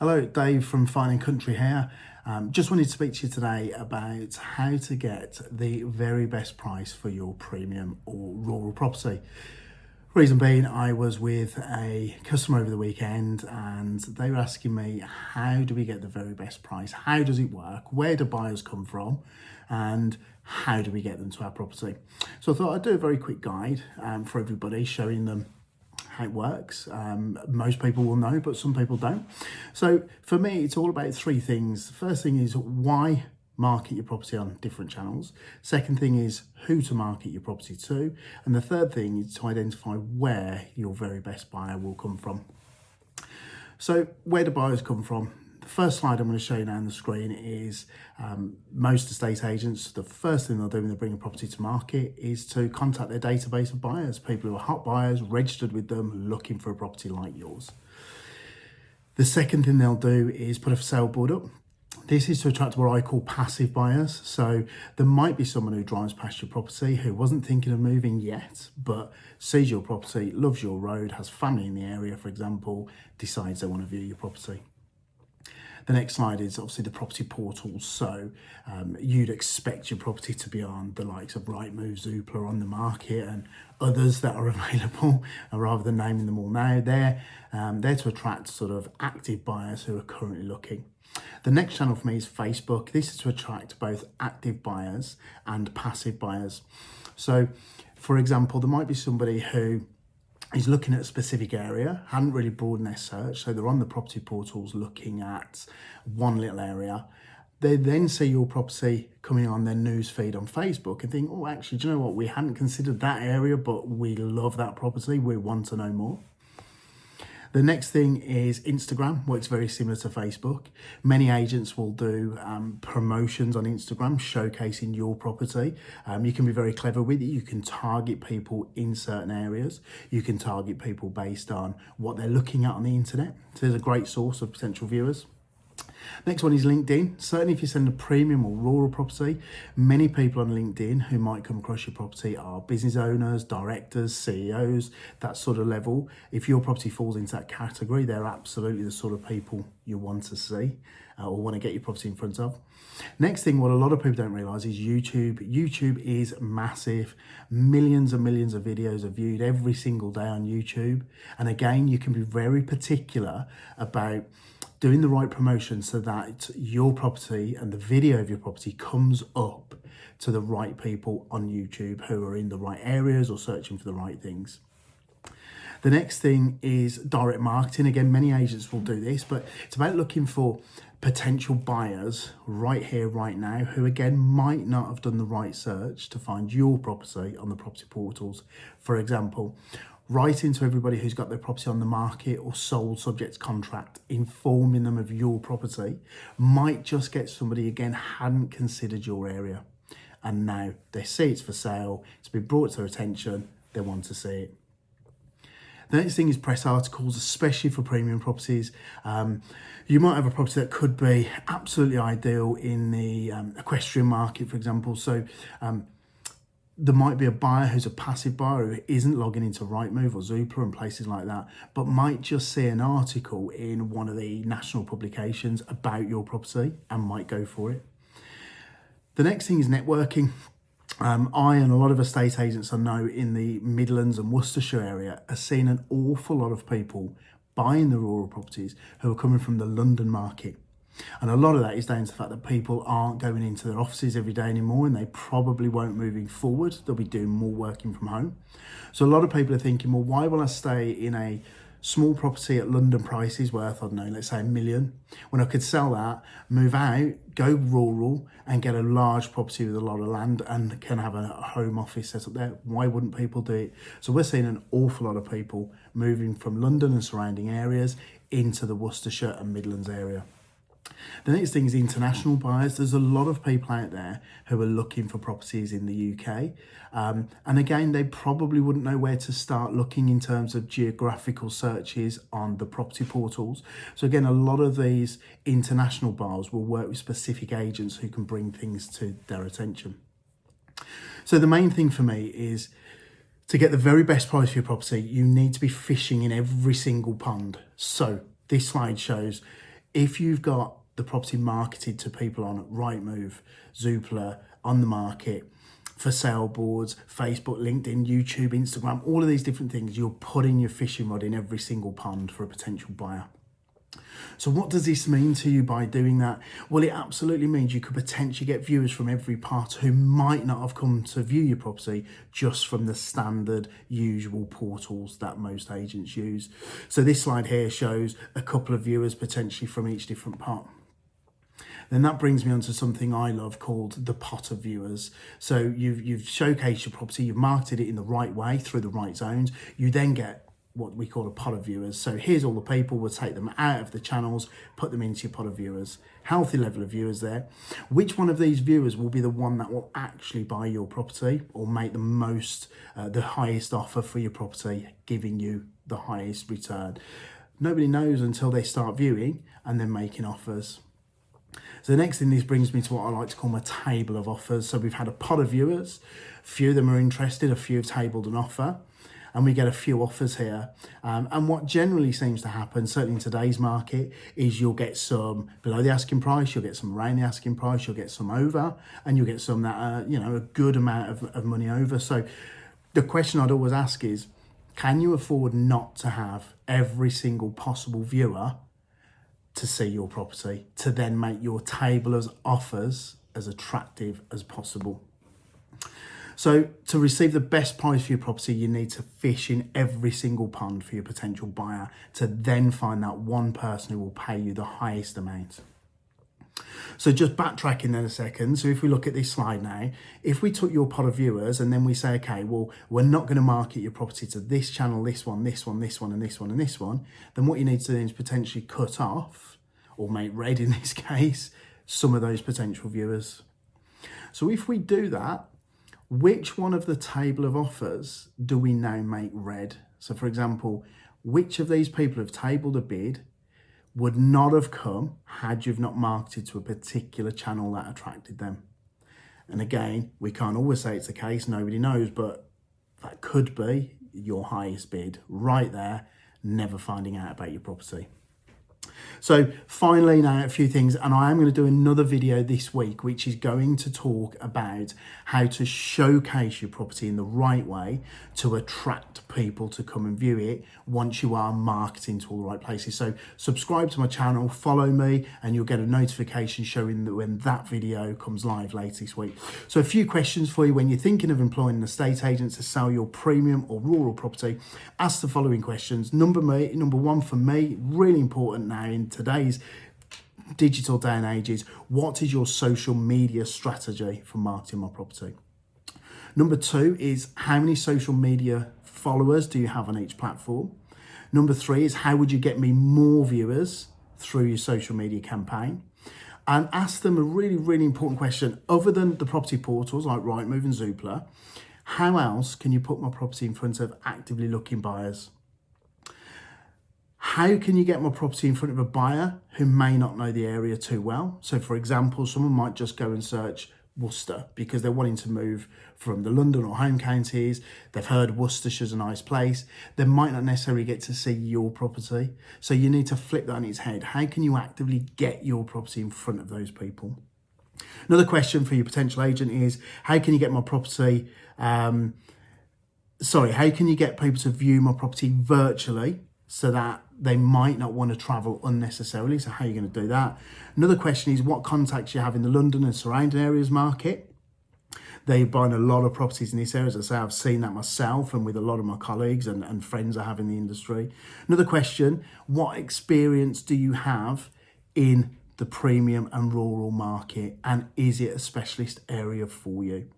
Hello, Dave from Fine Country here. Just wanted to speak to you today about how to get the very best price for your premium or rural property. Reason being, I was with a customer over the weekend and they were asking me, how do we get the very best price? How does it work? Where do buyers come from? And how do we get them to our property? So I thought I'd do a very quick guide for everybody, showing them how it works. Most people will know, but some people don't. So for me, it's all about three things. The first thing is why market your property on different channels. Second thing is who to market your property to. And the third thing is to identify where your very best buyer will come from. So where do buyers come from? The first slide I'm going to show you now on the screen is most estate agents, the first thing they'll do when they bring a property to market is to contact their database of buyers, people who are hot buyers, registered with them, looking for a property like yours. The second thing they'll do is put a for sale board up. This is to attract what I call passive buyers. So there might be someone who drives past your property who wasn't thinking of moving yet, but sees your property, loves your road, has family in the area, for example, decides they want to view your property. The next slide is obviously the property portals. So you'd expect your property to be on the likes of Rightmove, Zoopla, On the Market and others that are available, rather than naming them all now. They're to attract sort of active buyers who are currently looking. The next channel for me is Facebook. This is to attract both active buyers and passive buyers. So for example, there might be somebody who is looking at a specific area, hadn't really broadened their search, so they're on the property portals looking at one little area. They then see your property coming on their news feed on Facebook and think, oh, actually, do you know what? We hadn't considered that area, but we love that property. We want to know more. The next thing is Instagram, works very similar to Facebook. Many agents will do promotions on Instagram showcasing your property. You can be very clever with it. You can target people in certain areas. You can target people based on what they're looking at on the internet. So there's a great source of potential viewers. Next one is LinkedIn. Certainly if you send a premium or rural property, many people on LinkedIn who might come across your property are business owners, directors, CEOs, that sort of level. If your property falls into that category, they're absolutely the sort of people you want to see or want to get your property in front of. Next thing, what a lot of people don't realise is YouTube. YouTube is massive. Millions and millions of videos are viewed every single day on YouTube. And again, you can be very particular about doing the right promotion so that your property and the video of your property comes up to the right people on YouTube who are in the right areas or searching for the right things. The next thing is direct marketing. Again, many agents will do this, but it's about looking for potential buyers right here, right now, who again might not have done the right search to find your property on the property portals. For example, writing to everybody who's got their property on the market or sold subject to contract, informing them of your property might just get somebody, again, hadn't considered your area. And now they see it's for sale, it's been brought to their attention, they want to see it. The next thing is press articles, especially for premium properties. You might have a property that could be absolutely ideal in the equestrian market, for example. So there might be a buyer who's a passive buyer who isn't logging into Rightmove or Zoopla and places like that, but might just see an article in one of the national publications about your property and might go for it. The next thing is networking. I and a lot of estate agents I know in the Midlands and Worcestershire area are seeing an awful lot of people buying the rural properties who are coming from the London market. And a lot of that is down to the fact that people aren't going into their offices every day anymore, and they probably won't moving forward. They'll be doing more working from home. So a lot of people are thinking, well, why will I stay in a small property at London prices worth, I don't know, let's say $1 million, when I could sell that, move out, go rural and get a large property with a lot of land and can have a home office set up there? Why wouldn't people do it? So we're seeing an awful lot of people moving from London and surrounding areas into the Worcestershire and Midlands area. The next thing is international buyers. There's a lot of people out there who are looking for properties in the UK. And again, they probably wouldn't know where to start looking in terms of geographical searches on the property portals. So again, a lot of these international buyers will work with specific agents who can bring things to their attention. So the main thing for me is to get the very best price for your property, you need to be fishing in every single pond. So this slide shows if you've got the property marketed to people on Rightmove, Zoopla, on the market, for sale boards, Facebook, LinkedIn, YouTube, Instagram, all of these different things, you're putting your fishing rod in every single pond for a potential buyer. So what does this mean to you by doing that? Well, it absolutely means you could potentially get viewers from every part who might not have come to view your property just from the standard usual portals that most agents use. So this slide here shows a couple of viewers potentially from each different part. Then that brings me on to something I love called the pot of viewers. So you've showcased your property, you've marketed it in the right way through the right zones. You then get what we call a pot of viewers. So here's all the people, we'll take them out of the channels, put them into your pot of viewers. Healthy level of viewers there. Which one of these viewers will be the one that will actually buy your property or make the most, the highest offer for your property, giving you the highest return? Nobody knows until they start viewing and then making offers. So the next thing, this brings me to what I like to call my table of offers. So we've had a pot of viewers, a few of them are interested, a few have tabled an offer, and we get a few offers here. And what generally seems to happen, certainly in today's market, is you'll get some below the asking price, you'll get some around the asking price, you'll get some over, and you'll get some that are, you know, a good amount of money over. So the question I'd always ask is, can you afford not to have every single possible viewer to see your property, to then make your table of offers as attractive as possible? So to receive the best price for your property, you need to fish in every single pond for your potential buyer to then find that one person who will pay you the highest amount. So just backtracking then a second. So if we look at this slide now, if we took your pot of viewers and then we say, okay, well, we're not going to market your property to this channel, this one, this one, this one, and this one, and this one, then what you need to do is potentially cut off, or make red in this case, some of those potential viewers. So if we do that, which one of the table of offers do we now make red? So for example, which of these people who've tabled a bid would not have come had you've not marketed to a particular channel that attracted them? And again, we can't always say it's the case, nobody knows, but that could be your highest bid right there, never finding out about your property. So finally now, a few things, and I am going to do another video this week which is going to talk about how to showcase your property in the right way to attract people to come and view it once you are marketing to all the right places. So subscribe to my channel, follow me, and you'll get a notification showing that when that video comes live later this week. So a few questions for you when you're thinking of employing an estate agent to sell your premium or rural property. Ask the following questions. Number one for me, really important now in today's digital day and ages, what is your social media strategy for marketing my property? Number two is, how many social media followers do you have on each platform? Number three is, how would you get me more viewers through your social media campaign? And ask them a really, really important question. Other than the property portals like Rightmove and Zoopla, how else can you put my property in front of actively looking buyers? How can you get my property in front of a buyer who may not know the area too well? So for example, someone might just go and search Worcester because they're wanting to move from the London or home counties. They've heard Worcestershire's a nice place. They might not necessarily get to see your property. So you need to flip that on its head. How can you actively get your property in front of those people? Another question for your potential agent is, how can you get my property, how can you get people to view my property virtually so that they might not want to travel unnecessarily? So how are you going to do that? Another question is, what contacts you have in the London and surrounding areas market? They're buying a lot of properties in this area. As I say, I've seen that myself and with a lot of my colleagues and friends I have in the industry. Another question, what experience do you have in the premium and rural market, and is it a specialist area for you?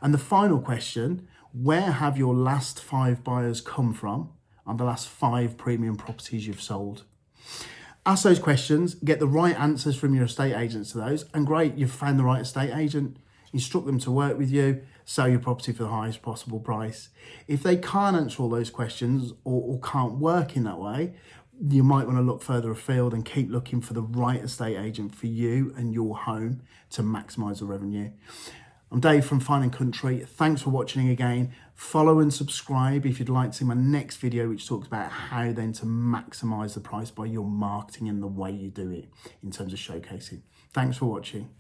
And the final question, where have your last 5 buyers come from on the last 5 premium properties you've sold? Ask those questions, get the right answers from your estate agents to those, and great, you've found the right estate agent. Instruct them to work with you, sell your property for the highest possible price. If they can't answer all those questions or can't work in that way, you might want to look further afield and keep looking for the right estate agent for you and your home to maximise the revenue. I'm Dave from Fine Country. Thanks for watching again. Follow and subscribe if you'd like to see my next video, which talks about how then to maximise the price by your marketing and the way you do it in terms of showcasing. Thanks for watching.